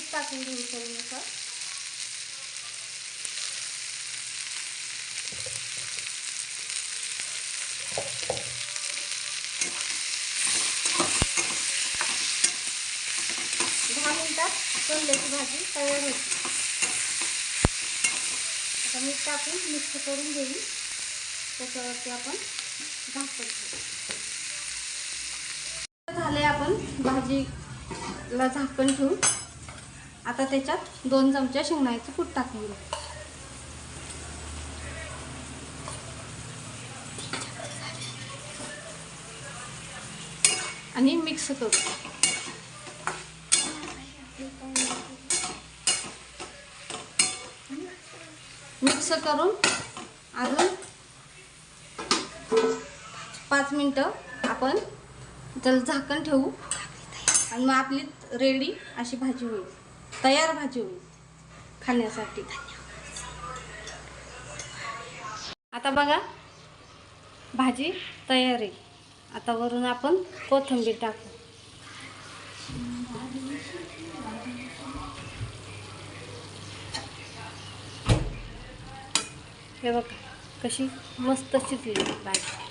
मीठ टाकून घेऊ चवीनुसार. कोंड्याची भाजी तयार होती. आता मीठ टाकून मिक्स करून घेऊ. त्याच्यावरती आपण झाकण ठेवू. झाले आपण भाजीला झाकण ठेवू. आता त्याच्यात 2 चमचे शेंगदाण्याचं कूट टाकून घेऊ आणि मिक्स करू. मिक्स करून अजून 5 मिनिटं आपण त्याला झाकण ठेवू आणि मग आपली रेडी अशी भाजी होईल. तयार भाजी होईल खाण्यासाठी. आता बघा भाजी तयार आहे. आता वरून आपण कोथिंबीर टाकू. हे बघा कशी मस्त शिजली भाजी.